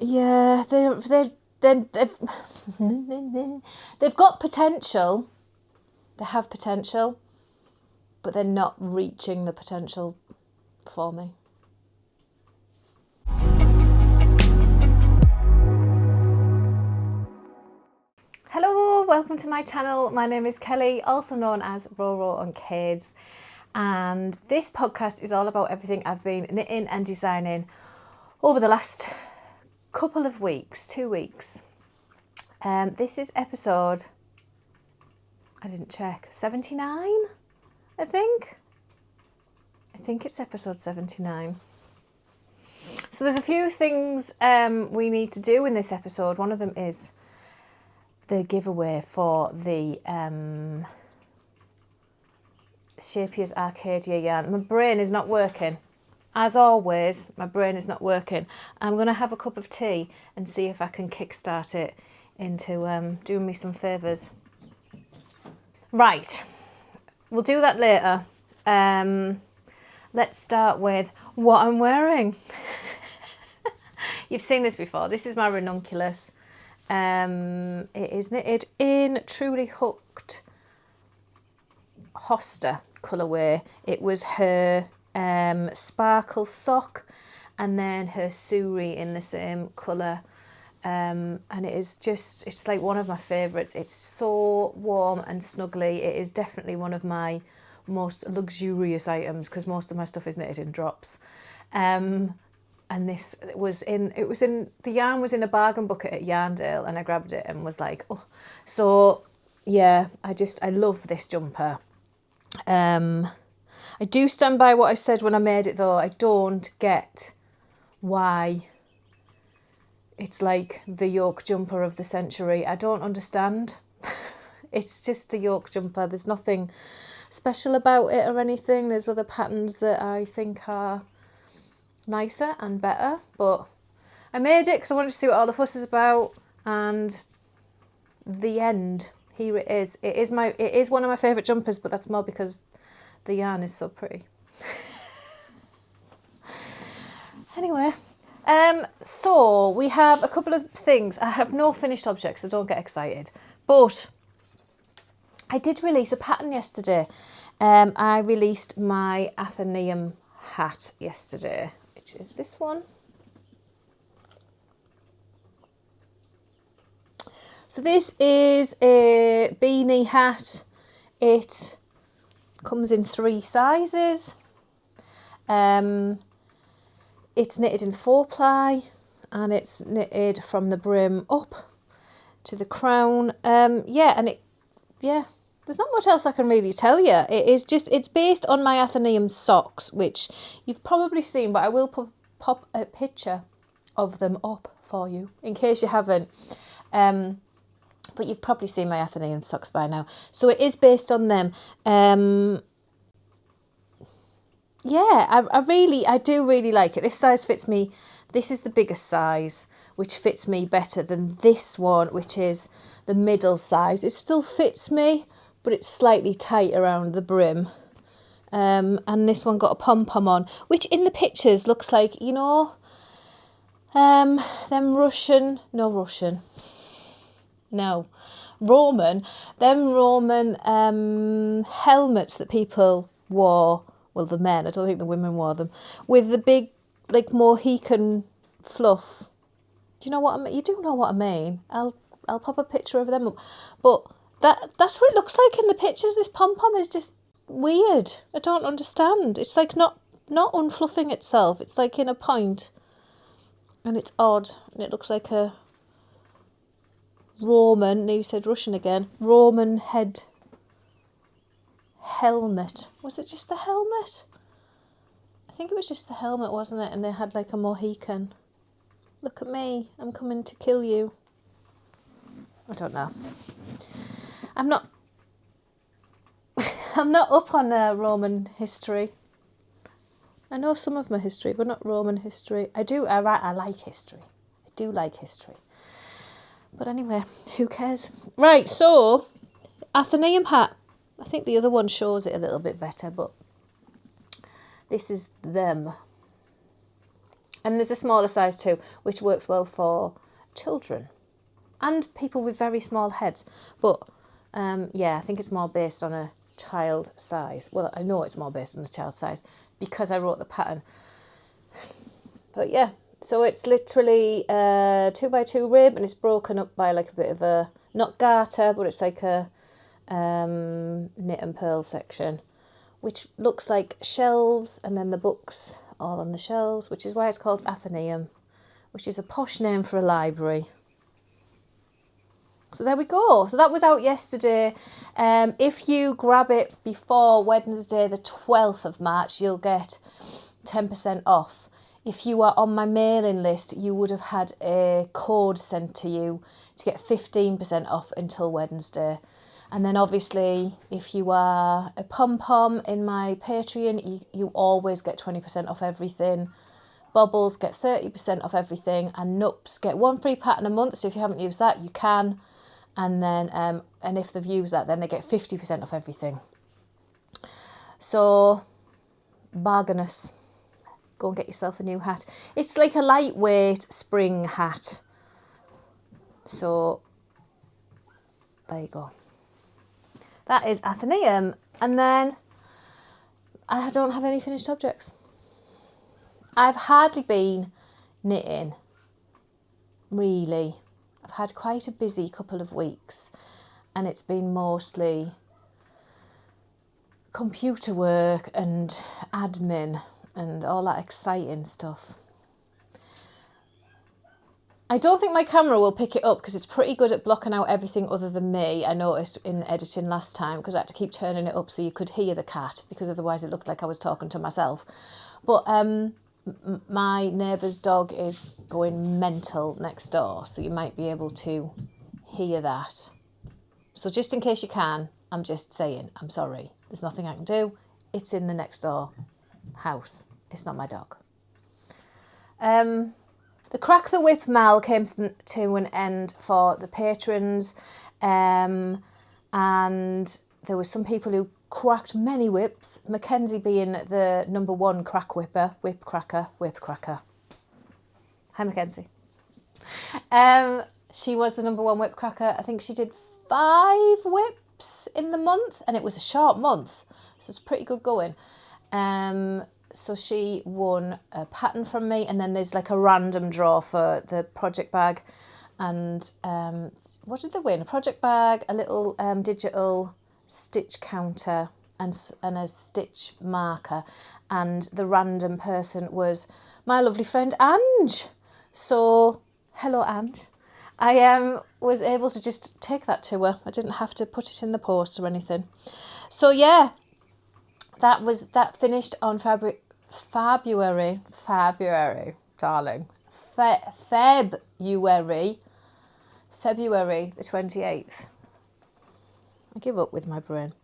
Yeah, they've got potential. They have potential, but they're not reaching the potential for me. Hello, welcome to my channel. My name is Kelly, also known as RowRow and Kades, and this podcast is all about everything I've been knitting and designing over the last couple of weeks, 2 weeks. This is episode, I didn't check, 79, I think it's episode 79. So there's a few things we need to do in this episode. One of them is the giveaway for the Scheepjes Arcaidia yarn. My brain is not working. As always, my brain is not working. I'm going to have a cup of tea and see if I can kickstart it into doing me some favours. Right, we'll do that later. Let's start with what I'm wearing. You've seen this before. This is my Ranunculus. It is knitted in Truly Hooked Hosta colourway. It was her sparkle sock and then her Suri in the same colour. And it is just, it's like one of my favourites. It's so warm and snuggly. It is definitely one of my most luxurious items because most of my stuff is knitted in drops. And this the yarn was in a bargain bucket at Yarndale and I grabbed it and was like, oh. So yeah, I love this jumper. I do stand by what I said when I made it though. I don't get why it's like the yoke jumper of the century. I don't understand. It's just a yoke jumper. There's nothing special about it or anything. There's other patterns that I think are nicer and better, but I made it because I wanted to see what all the fuss is about, and the end, here it is. It is one of my favourite jumpers, but that's more because the yarn is so pretty. Anyway, so we have a couple of things. I have no finished objects, so don't get excited, but I did release a pattern yesterday. I released my Athenaeum hat yesterday, which is this one. So this is a beanie hat. It comes in 3 sizes. It's knitted in 4-ply and it's knitted from the brim up to the crown. There's not much else I can really tell you. It's based on my Athenaeum socks, which you've probably seen, but I will pop a picture of them up for you in case you haven't. But you've probably seen my Athenaeum socks by now. So it is based on them. I do really like it. This size fits me. This is the biggest size, which fits me better than this one, which is the middle size. It still fits me, but it's slightly tight around the brim. And this one got a pom-pom on, which in the pictures looks like, Roman helmets that people wore, well, the men, I don't think the women wore them, with the big, like, Mohican fluff. Do you know what I mean? You do know what I mean. I'll pop a picture of them up. But that's what it looks like in the pictures. This pom-pom is just weird. I don't understand. It's like not unfluffing itself. It's like in a point. And it's odd. And it looks like a Roman, you said Russian again, Roman head helmet. Was it just the helmet? I think it was just the helmet, wasn't it? And they had like a Mohican. Look at me, I'm coming to kill you. I don't know. I'm not up on Roman history. I know some of my history, but not Roman history. I like history. I do like history. But anyway, who cares? Right, so Athenaeum Hat. I think the other one shows it a little bit better, but this is them. And there's a smaller size too, which works well for children and people with very small heads. But yeah, I think it's more based on a child size. Well, I know it's more based on a child size because I wrote the pattern. But yeah, so it's literally a 2x2 rib, and it's broken up by like a bit of a, not garter, but it's like a knit and purl section, which looks like shelves, and then the books all on the shelves, which is why it's called Athenaeum, which is a posh name for a library. So there we go. So that was out yesterday. If you grab it before Wednesday the 12th of March, you'll get 10% off. If you are on my mailing list, you would have had a code sent to you to get 15% off until Wednesday. And then obviously, if you are a pom-pom in my Patreon, you always get 20% off everything. Bobbles get 30% off everything, and Nups get one free pattern a month. So if you haven't used that, you can. And then, and if they've used that, then they get 50% off everything. So, bargainous. Go and get yourself a new hat. It's like a lightweight spring hat. So, there you go. That is Athenaeum. And then I don't have any finished objects. I've hardly been knitting, really. I've had quite a busy couple of weeks, and it's been mostly computer work and admin and all that exciting stuff. I don't think my camera will pick it up because it's pretty good at blocking out everything other than me. I noticed in editing last time, because I had to keep turning it up so you could hear the cat, because otherwise it looked like I was talking to myself. But my neighbour's dog is going mental next door, so you might be able to hear that. So just in case you can, I'm just saying, I'm sorry. There's nothing I can do. It's in the next door house. It's not my dog. The Crack the Whip Mal came to an end for the patrons, and there were some people who cracked many whips, Mackenzie being the number one crack whipper, whip cracker. Hi, Mackenzie. She was the number one whip cracker. I think she did 5 whips in the month, and it was a short month, so it's pretty good going. So she won a pattern from me, and then there's like a random draw for the project bag. And what did they win? A project bag, a little digital stitch counter, and a stitch marker. And the random person was my lovely friend Ange. So hello, Ange. I was able to just take that to her. I didn't have to put it in the post or anything. So yeah, that finished on February, darling. February the 28th. I give up with my brain.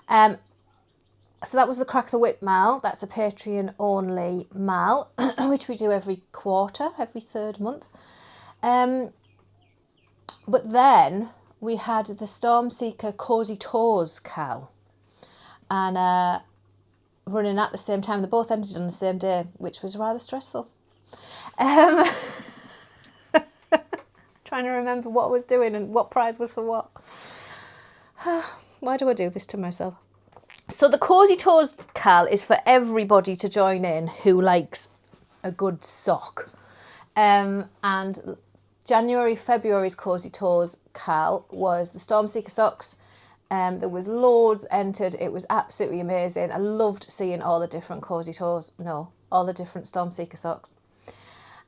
So that was the Crack the Whip Mal. That's a Patreon only mal, which we do every quarter, every third month. But then we had the Stormseeker Cozy Toes Cal, and running at the same time. They both ended on the same day, which was rather stressful. Trying to remember what I was doing and what prize was for what. Why do I do this to myself? So the Cozy Toes Cal is for everybody to join in who likes a good sock. And February's Cozy Toes Cal was the Stormseeker socks. There was loads entered. It was absolutely amazing. I loved seeing all the different all the different Stormseeker socks.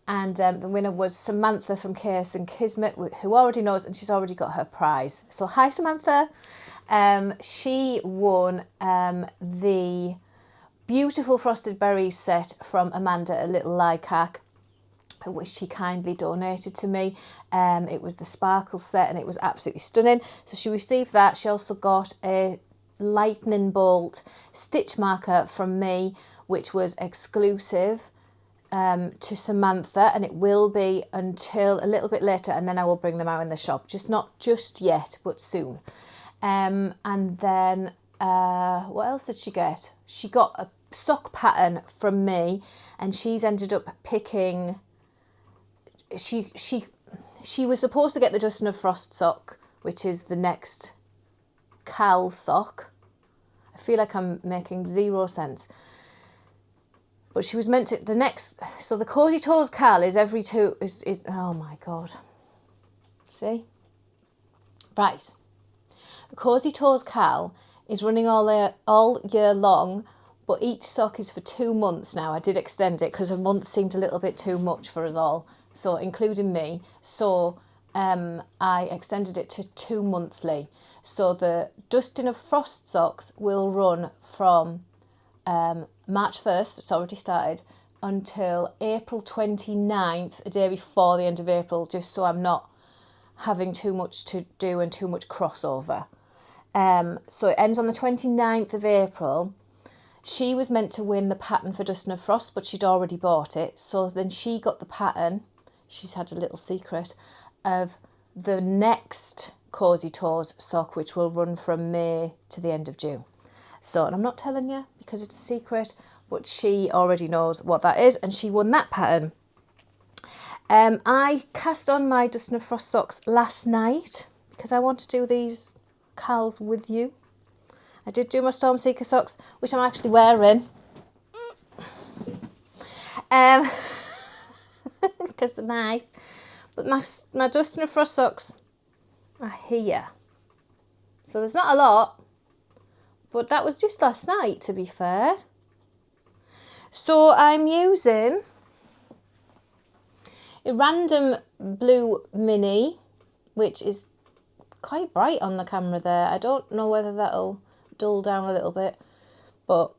And the winner was Samantha from Chaos and Kismet, who already knows, and she's already got her prize. So hi, Samantha. She won the beautiful Frosted Berries set from Amanda, a little Lycac, which she kindly donated to me. It was the sparkle set, and it was absolutely stunning. So she received that. She also got a lightning bolt stitch marker from me, which was exclusive to Samantha, and it will be until a little bit later, and then I will bring them out in the shop. Not just yet, but soon. And then what else did she get? She got sock pattern from me, and she's ended up picking, she was supposed to get the Dustin of Frost sock, which is the next Cowl sock. I feel like I'm making zero sense. But she was meant to, the next, so the Cozy Toes Cowl is every two, is oh my God. See? Right. The Cozy Toes Cowl is running all year long, but each sock is for 2 months now. I did extend it because a month seemed a little bit too much for us all, so including me. So I extended it to 2 monthly. So the Dustin of Frost socks will run from March 1st, it's already started, until April 29th, a day before the end of April, just so I'm not having too much to do and too much crossover. So it ends on the 29th of April. She was meant to win the pattern for Dustin of Frost, but she'd already bought it. So then she got the pattern, she's had a little secret, of the next Cozy Toes sock, which will run from May to the end of June. So, and I'm not telling you because it's a secret, but she already knows what that is, and she won that pattern. I cast on my Dustin of Frost socks last night because I want to do these cowls with you. I did do my Stormseeker socks, which I'm actually wearing. Because they're nice. But my Dustin of Frost socks are here. So there's not a lot. But that was just last night, to be fair. So I'm using a random blue mini, which is quite bright on the camera there. I don't know whether that'll dull down a little bit, but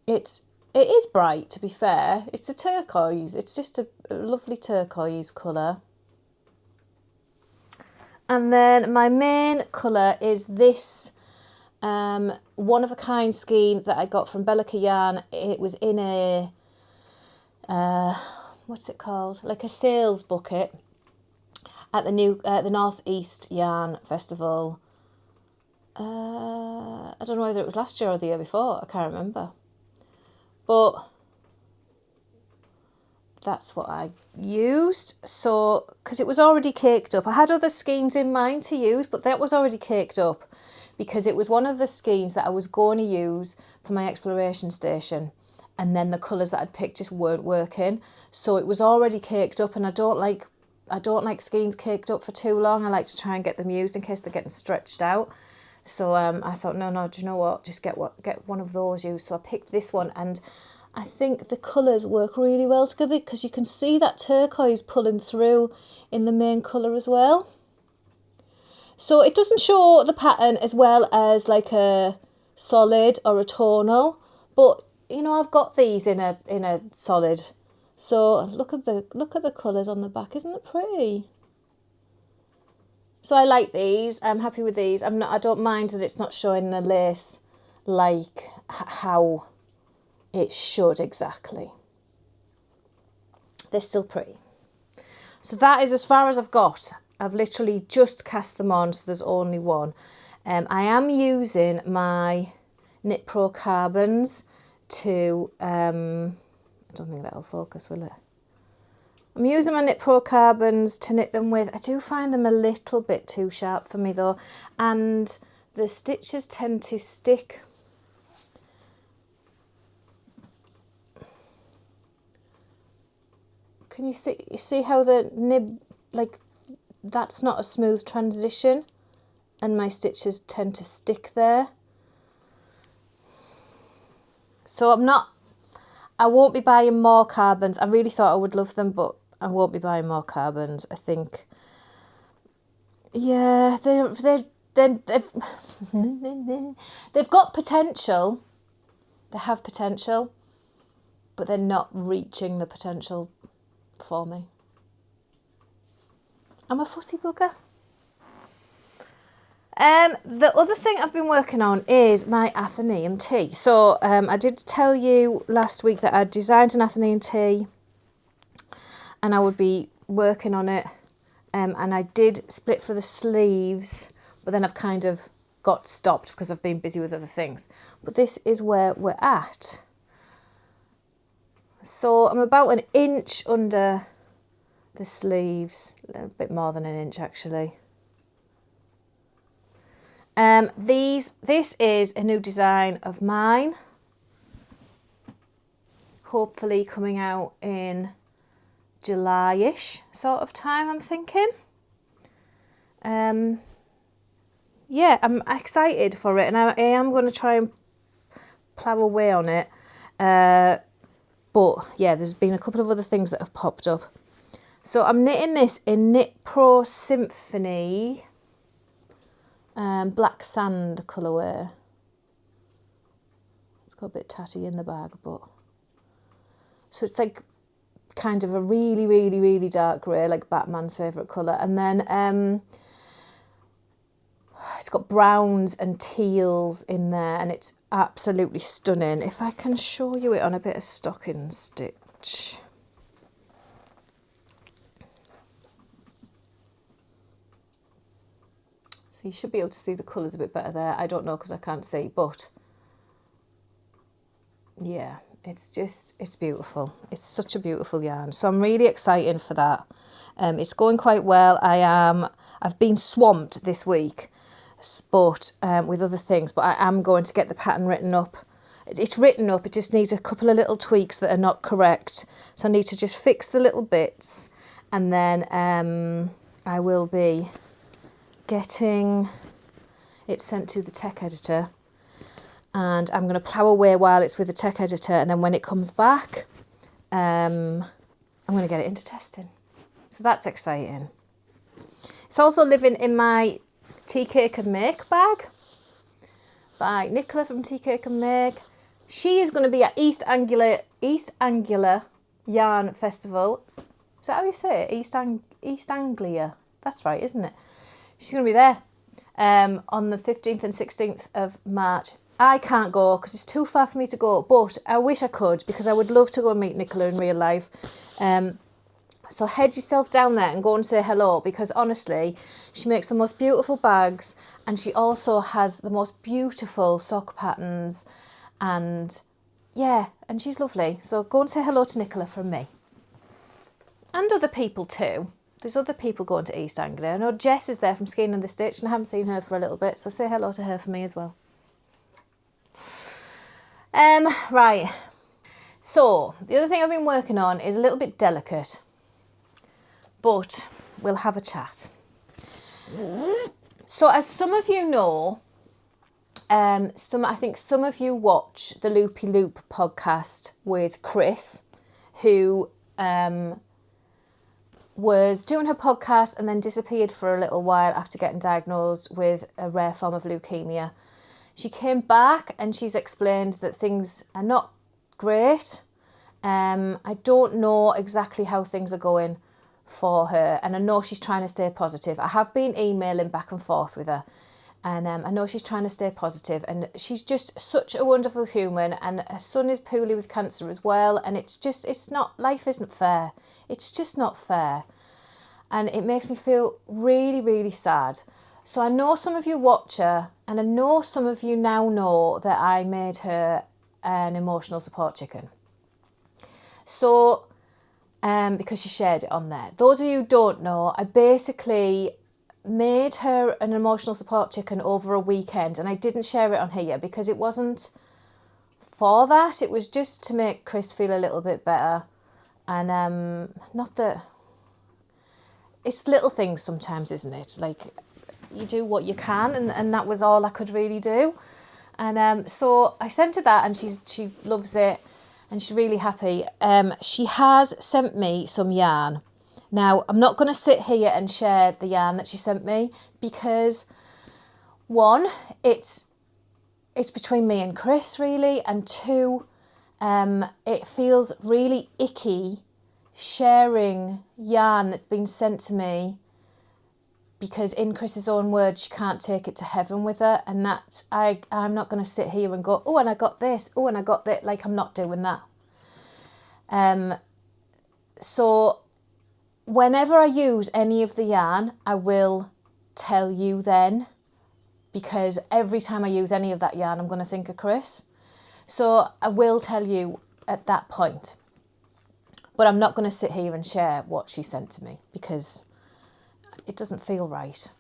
it is bright, to be fair. It's a turquoise. It's just a lovely turquoise colour. And then my main colour is this one-of-a-kind skein that I got from Bellica yarn. It was in a, what's it called? Like a sales bucket at the North East Yarn Festival. I don't know whether it was last year or the year before. I can't remember. But that's what I used. So, because it was already caked up. I had other skeins in mind to use, but that was already caked up because it was one of the skeins that I was going to use for my exploration station. And then the colours that I'd picked just weren't working. So it was already caked up, and I don't like skeins caked up for too long. I like to try and get them used in case they're getting stretched out. So I thought, no, do you know what? Just get one of those used. So I picked this one, and I think the colours work really well together because you can see that turquoise pulling through in the main colour as well. So it doesn't show the pattern as well as like a solid or a tonal, but you know, I've got these in a solid. So look at the colours on the back. Isn't it pretty? So I like these. I'm happy with these. I don't mind that it's not showing the lace like how it should exactly. They're still pretty. So that is as far as I've got. I've literally just cast them on, so there's only one. I am using my Knit Pro Carbons to, I don't think that'll focus, will it? I'm using my Knit Pro Carbons to knit them with. I do find them a little bit too sharp for me though, and the stitches tend to stick. Can you see how the nib, like, that's not a smooth transition, and my stitches tend to stick there. So I won't be buying more carbons. I really thought I would love them, but I won't be buying more carbons. I think, yeah, they've got potential. They have potential, but they're not reaching the potential for me. I'm a fussy bugger. The other thing I've been working on is my Athenaeum tee. So I did tell you last week that I designed an Athenaeum tee and I would be working on it. And I did split for the sleeves, but then I've kind of got stopped because I've been busy with other things. But this is where we're at. So I'm about an inch under the sleeves, a bit more than an inch actually. This is a new design of mine, hopefully coming out in July-ish sort of time, I'm thinking. Yeah, I'm excited for it, and I am going to try and plough away on it. But yeah, there's been a couple of other things that have popped up. So I'm knitting this in Knit Pro Symphony Black Sand colourway. It's got a bit tatty in the bag, but... So it's like kind of a really, really, really dark grey, like Batman's favourite colour. And then it's got browns and teals in there, and it's absolutely stunning. If I can show you it on a bit of stocking stitch. So you should be able to see the colours a bit better there. I don't know because I can't see, but yeah, it's beautiful. It's such a beautiful yarn. So I'm really excited for that. It's going quite well. I've been swamped this week, but with other things, but I am going to get the pattern written up. It's written up, it just needs a couple of little tweaks that are not correct. So I need to just fix the little bits, and then I will be getting it sent to the tech editor, and I'm going to plough away while it's with the tech editor, and then when it comes back, I'm going to get it into testing. So that's exciting. It's also living in my Tea Cake and Make bag by Nicola from Tea Cake and Make. She is going to be at East Anglia Yarn Festival. Is that how you say it? East Anglia. That's right, isn't it? She's going to be there on the 15th and 16th of March. I can't go because it's too far for me to go, but I wish I could because I would love to go and meet Nicola in real life. So head yourself down there and go and say hello, because honestly, she makes the most beautiful bags, and she also has the most beautiful sock patterns, and yeah, and she's lovely. So go and say hello to Nicola from me. And other people too. There's other people going to East Anglia. I know Jess is there from Skein and the Stitch, and I haven't seen her for a little bit, so say hello to her for me as well. Right. So, the other thing I've been working on is a little bit delicate, but we'll have a chat. So, as some of you know, I think some of you watch the Loopy Loop podcast with Chris, who was doing her podcast and then disappeared for a little while after getting diagnosed with a rare form of leukemia. She came back and she's explained that things are not great. I don't know exactly how things are going for her, and I know she's trying to stay positive. I have been emailing back and forth with her, and I know she's trying to stay positive, and she's just such a wonderful human, and her son is poorly with cancer as well, and life isn't fair. It's just not fair, and it makes me feel really, really sad. So I know some of you watch her, and I know some of you now know that I made her an emotional support chicken. So, because she shared it on there. Those of you who don't know, I basically made her an emotional support chicken over a weekend, and I didn't share it on here because it wasn't for that. It was just to make Chris feel a little bit better, and not that it's little things sometimes, isn't it? Like, you do what you can, and that was all I could really do. And so I sent her that, and she loves it, and she's really happy. She has sent me some yarn. Now, I'm not going to sit here and share the yarn that she sent me because, one, it's between me and Chris, really, and two, it feels really icky sharing yarn that's been sent to me, because in Chris's own words, she can't take it to heaven with her, and that I'm not going to sit here and go, oh, and I got this, oh, and I got that. Like, I'm not doing that. So whenever I use any of the yarn, I will tell you then, because every time I use any of that yarn, I'm going to think of Chris. So I will tell you at that point. But I'm not going to sit here and share what she sent to me because it doesn't feel right.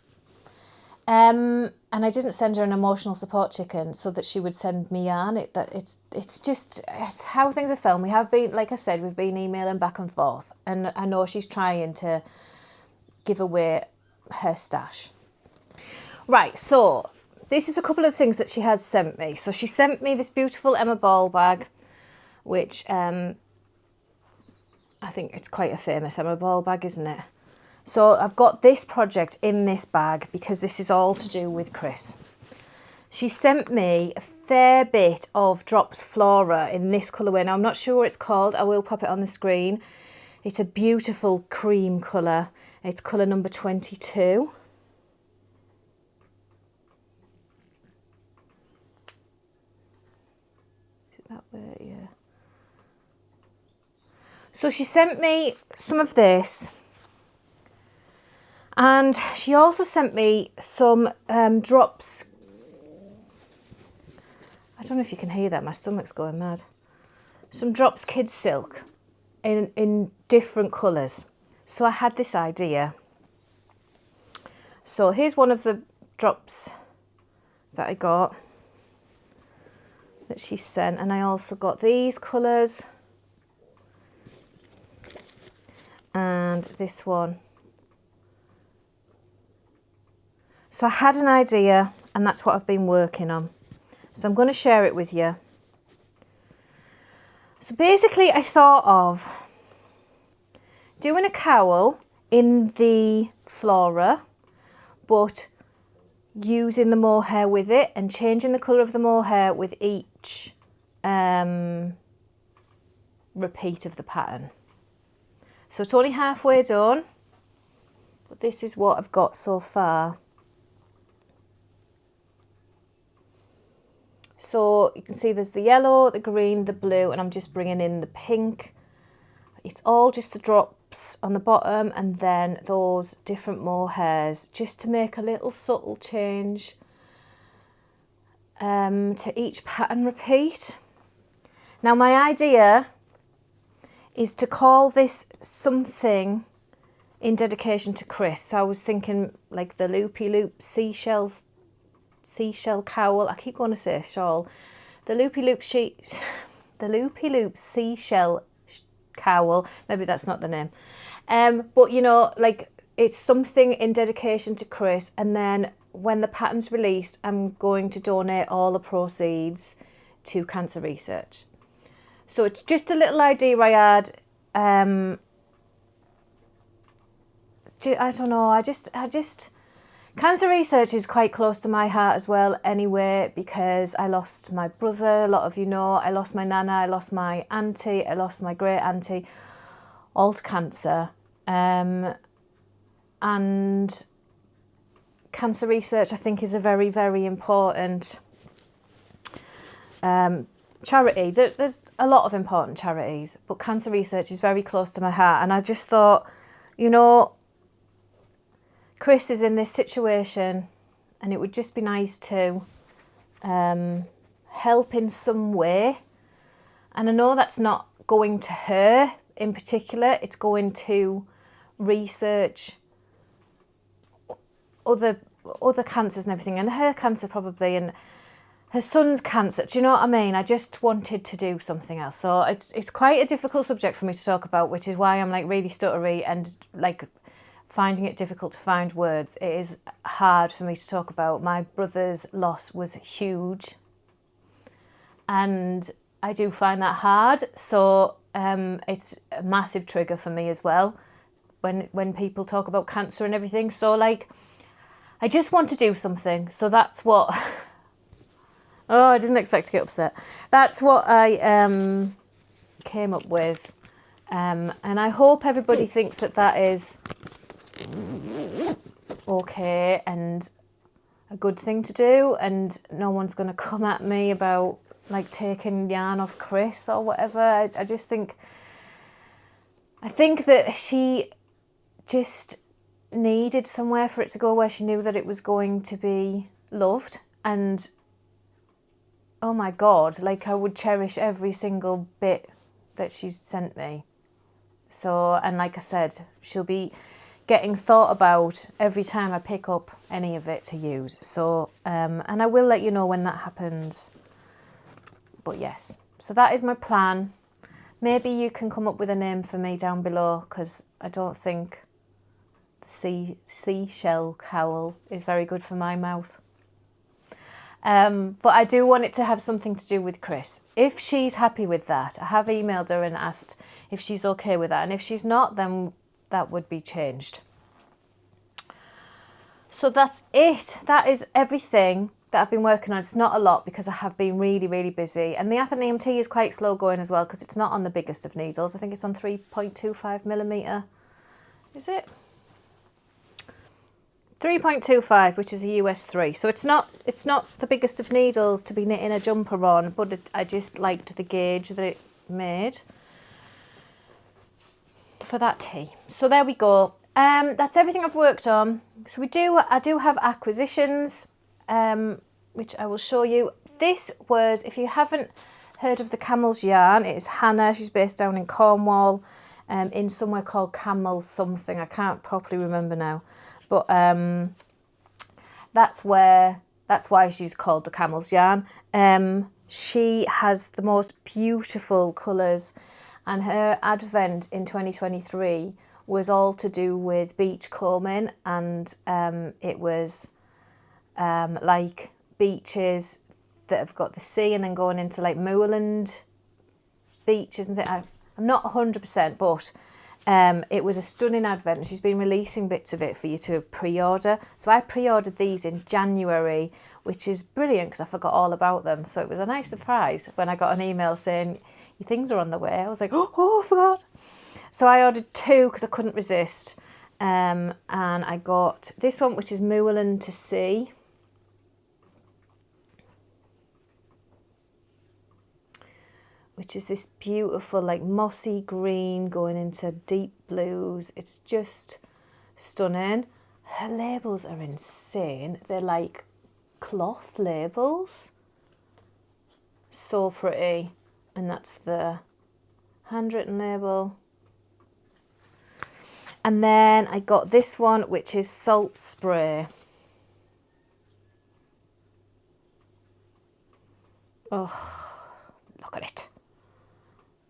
And I didn't send her an emotional support chicken so that she would send me yarn. It's how things are filmed. We have been, like I said, we've been emailing back and forth, and I know she's trying to give away her stash. Right, so this is a couple of things that she has sent me. So she sent me this beautiful Emma Ball bag, which I think it's quite a famous Emma Ball bag, isn't it? So I've got this project in this bag because this is all to do with Chris. She sent me a fair bit of Drops Flora in this colourway. Now, I'm not sure what it's called. I will pop it on the screen. It's a beautiful cream colour. It's colour number 22. Is it that way? Yeah. So she sent me some of this. And she also sent me some drops. I don't know if you can hear that. My stomach's going mad. Some Drops Kids Silk in different colours. So I had this idea. So here's one of the drops that I got that she sent. And I also got these colours. And this one. So I had an idea, and that's what I've been working on. So I'm going to share it with you. So basically I thought of doing a cowl in the Flora, but using the mohair with it and changing the colour of the mohair with each repeat of the pattern. So it's only halfway done, but this is what I've got so far. So you can see there's the yellow, the green, the blue, and I'm just bringing in the pink. It's all just the drops on the bottom and then those different mohairs, just to make a little subtle change to each pattern repeat. Now my idea is to call this something in dedication to Chris. So I was thinking like the loopy loop seashell cowl. I keep going to say shawl. The loopy loop seashell cowl. Maybe that's not the name. But you know, like it's something in dedication to Chris. And then when the pattern's released, I'm going to donate all the proceeds to cancer research. So it's just a little idea I had. I don't know. I just. Cancer research is quite close to my heart as well anyway, because I lost my brother, a lot of you know, I lost my nana, I lost my auntie, I lost my great auntie, all to cancer. And cancer research I think is a very, very important charity. There's a lot of important charities, but cancer research is very close to my heart. And I just thought, you know, Chris is in this situation and it would just be nice to help in some way. And I know that's not going to her in particular, it's going to research other cancers and everything, and her cancer probably, and her son's cancer. Do you know what I mean? I just wanted to do something else. So it's quite a difficult subject for me to talk about, which is why I'm like really stuttery and like finding it difficult to find words. It is hard for me to talk about. My brother's loss was huge and I do find that hard. So it's a massive trigger for me as well when people talk about cancer and everything. So like, I just want to do something. So that's what, oh, I didn't expect to get upset. That's what I came up with. And I hope everybody thinks that that is okay and a good thing to do, and no one's going to come at me about like taking yarn off Chris or whatever. I think that she just needed somewhere for it to go where she knew that it was going to be loved. And oh my God, like I would cherish every single bit that she's sent me. So, and like I said, she'll be getting thought about every time I pick up any of it to use. So, and I will let you know when that happens. But yes, so that is my plan. Maybe you can come up with a name for me down below, because I don't think the seashell cowl is very good for my mouth. But I do want it to have something to do with Chris. If she's happy with that, I have emailed her and asked if she's okay with that. And if she's not, then that would be changed. So that's it. That is everything that I've been working on. It's not a lot because I have been really, really busy. And the Athenaeum T is quite slow going as well because it's not on the biggest of needles. I think it's on 3.25mm. Is it? 3.25, which is a US 3. So it's not the biggest of needles to be knitting a jumper on, but I just liked the gauge that it made for that tea. So there we go. That's everything I've worked on. So I do have acquisitions, which I will show you. This was, if you haven't heard of the Camels Yarn, it is Hannah. She's based down in Cornwall, in somewhere called Camels something. I can't properly remember now. But that's why she's called the Camels Yarn. She has the most beautiful colours, and her advent in 2023 was all to do with beach combing, and it was like beaches that have got the sea and then going into like moorland beaches and things. I'm not 100%, but it was a stunning advent, and she's been releasing bits of it for you to pre-order. So I pre-ordered these in January, which is brilliant because I forgot all about them. So it was a nice surprise when I got an email saying your things are on the way. I was like, oh, I forgot. So I ordered 2 because I couldn't resist. And I got this one, which is Moorland to Sea. Which is this beautiful, like mossy green going into deep blues. It's just stunning. Her labels are insane. They're like cloth labels. So pretty. And that's the handwritten label. And then I got this one, which is Salt Spray. Oh, look at it.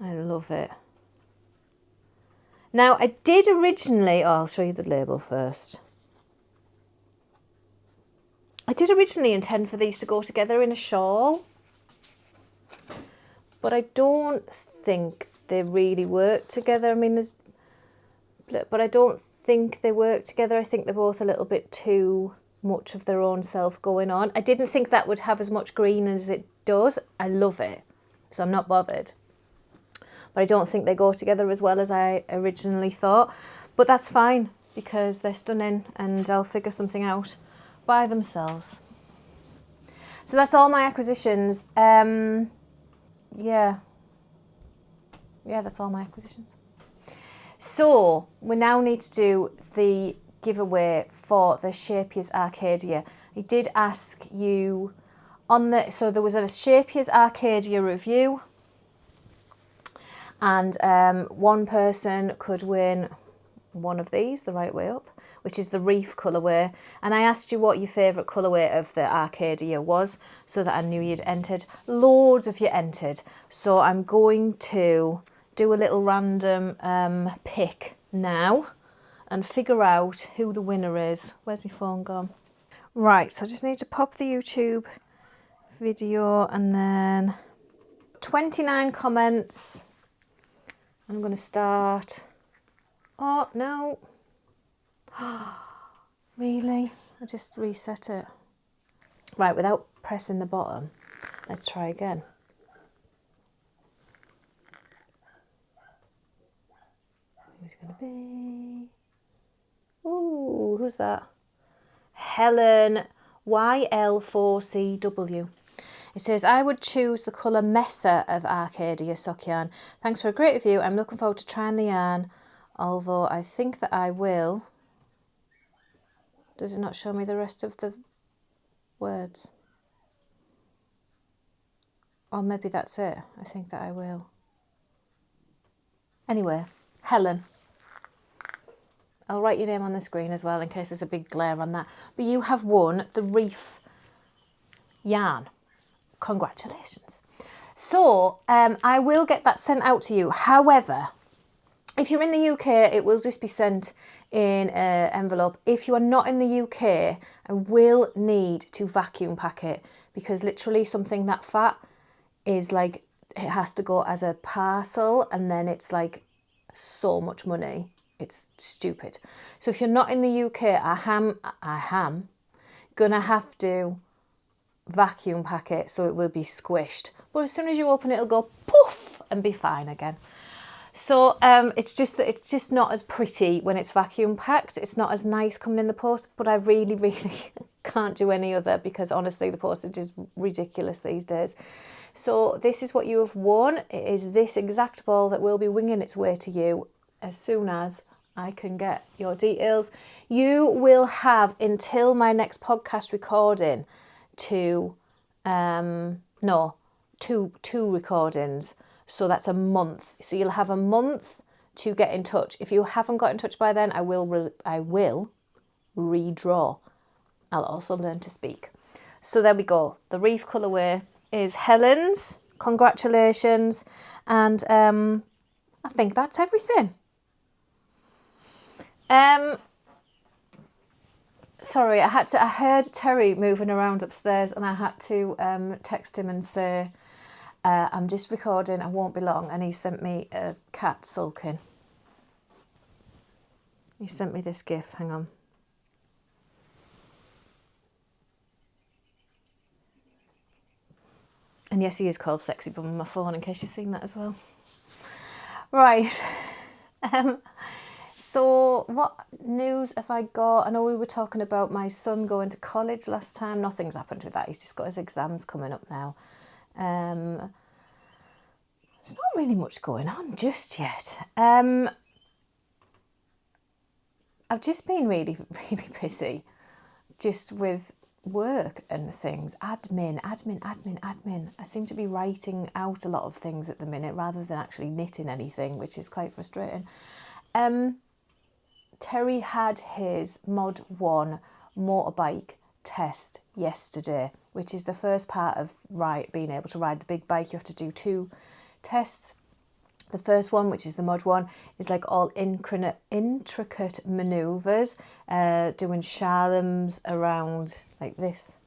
I love it. Now, I did originally, I'll show you the label first. I did originally intend for these to go together in a shawl, but I don't think they really work together. I mean, but I don't think they work together. I think they're both a little bit too much of their own self going on. I didn't think that would have as much green as it does. I love it, so I'm not bothered. But I don't think they go together as well as I originally thought. But that's fine because they're stunning and I'll figure something out by themselves. So that's all my acquisitions. Yeah, that's all my acquisitions. So we now need to do the giveaway for the Scheepjes Arcaidia. I did ask you so there was a Scheepjes Arcaidia review, and one person could win one of these, the right way up, which is the Reef colourway. And I asked you what your favourite colourway of the Arcaidia was, so that I knew you'd entered. Loads of you entered. So I'm going to do a little random pick now and figure out who the winner is. Where's my phone gone? Right, so I just need to pop the YouTube video, and then 29 comments. I'm going to start. Oh, no. Really? I just reset it. Right, without pressing the bottom. Let's try again. Who's going to be? Ooh, who's that? Helen YL4CW. It says, I would choose the colour Mesa of Arcaidia sock yarn. Thanks for a great review. I'm looking forward to trying the yarn, although I think that I will. Does it not show me the rest of the words? Or maybe that's it. I think that I will. Anyway, Helen. I'll write your name on the screen as well in case there's a big glare on that. But you have won the Reef yarn. Congratulations. So I will get that sent out to you. However, if you're in the UK, it will just be sent in an envelope. If you are not in the UK, I will need to vacuum pack it because literally something that fat is like, it has to go as a parcel and then it's like so much money. It's stupid. So if you're not in the UK, I am gonna have to vacuum pack it so it will be squished. But as soon as you open it, it'll go poof and be fine again. So it's just that it's just not as pretty when it's vacuum packed. It's not as nice coming in the post, but I really, really can't do any other because honestly the postage is ridiculous these days. So this is what you have won. It is this exact ball that will be winging its way to you as soon as I can get your details. You will have until my next podcast recording two recordings. So that's a month. So you'll have a month to get in touch. If you haven't got in touch by then, I will redraw. I'll also learn to speak. So there we go. The Reef colourway is Helen's. Congratulations. And I think that's everything. Sorry, I heard Terry moving around upstairs and I had to text him and say, I'm just recording, I won't be long. And he sent me a cat sulking. He sent me this gif, hang on. And yes, he is called Sexy Bum on my phone, in case you've seen that as well. Right. So what news have I got? I know we were talking about my son going to college last time. Nothing's happened with that. He's just got his exams coming up now. There's not really much going on just yet. I've just been really, really busy just with work and things. Admin. I seem to be writing out a lot of things at the minute rather than actually knitting anything, which is quite frustrating. Terry had his Mod 1 motorbike test yesterday, which is the first part of being able to ride the big bike. You have to do 2 tests. The first one, which is the Mod 1, is like all intricate manoeuvres, doing slaloms around like this,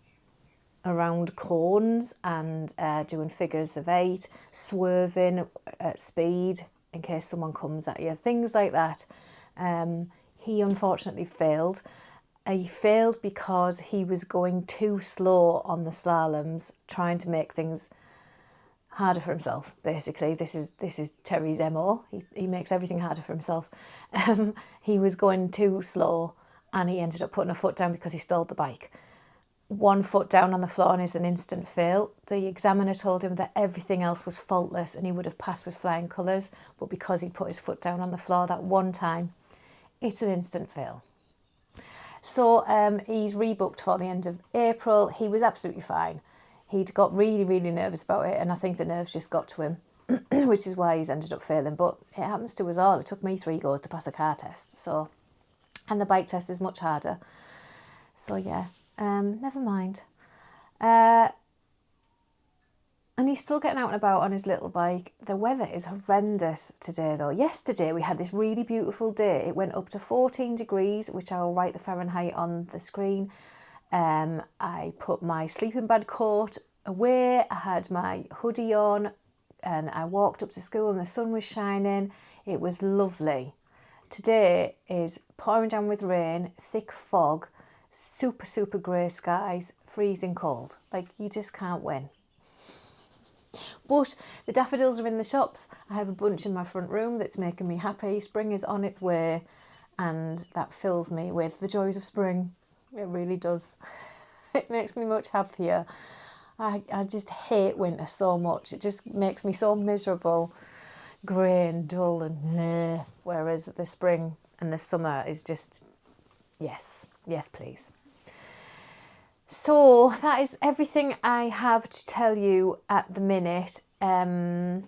around cones, and doing figures of 8, swerving at speed in case someone comes at you, things like that. He unfortunately failed. He failed because he was going too slow on the slaloms, trying to make things harder for himself, basically. This is Terry's MO. He makes everything harder for himself. He was going too slow and he ended up putting a foot down because he stalled the bike. 1 foot down on the floor and is an instant fail. The examiner told him that everything else was faultless and he would have passed with flying colours, but because he put his foot down on the floor that one time, it's an instant fail. So he's rebooked for the end of April. He was absolutely fine. He'd got really, really nervous about it, and I think the nerves just got to him, which is why he's ended up failing. But it happens to us all. It took me 3 goes to pass a car test. So, and the bike test is much harder. So yeah, never mind. And he's still getting out and about on his little bike. The weather is horrendous today though. Yesterday we had this really beautiful day. It went up to 14 degrees, which I'll write the Fahrenheit on the screen. I put my sleeping bag coat away. I had my hoodie on and I walked up to school and the sun was shining. It was lovely. Today is pouring down with rain, thick fog, super, super grey skies, freezing cold. Like, you just can't win. But the daffodils are in the shops. I have a bunch in my front room that's making me happy. Spring is on its way and that fills me with the joys of spring. It really does. It makes me much happier. I just hate winter so much. It just makes me so miserable, grey and dull and bleh. Whereas the spring and the summer is just, yes, please. So that is everything I have to tell you at the minute. Another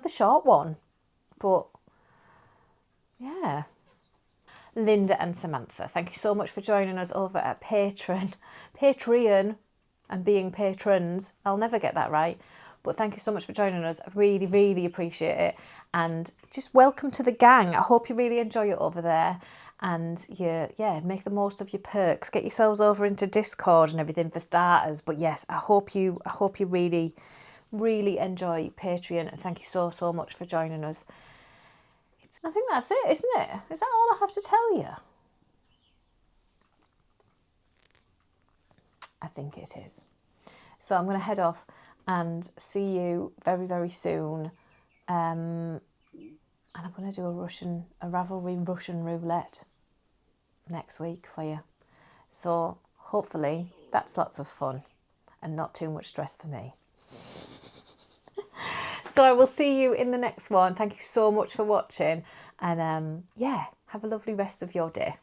short one, But yeah. Linda and Samantha, thank you so much for joining us over at Patreon and being patrons. I'll never get that right. But thank you so much for joining us. I really, really appreciate it. And just welcome to the gang. I hope you really enjoy it over there. And yeah, make the most of your perks. Get yourselves over into Discord and everything for starters. But yes, I hope you really, really enjoy Patreon. And thank you so, so much for joining us. I think that's it, isn't it? Is that all I have to tell you? I think it is. So I'm going to head off and see you very, very soon. And I'm going to do a Ravelry Russian roulette next week for you. So hopefully that's lots of fun and not too much stress for me. So I will see you in the next one. Thank you so much for watching. And yeah, have a lovely rest of your day.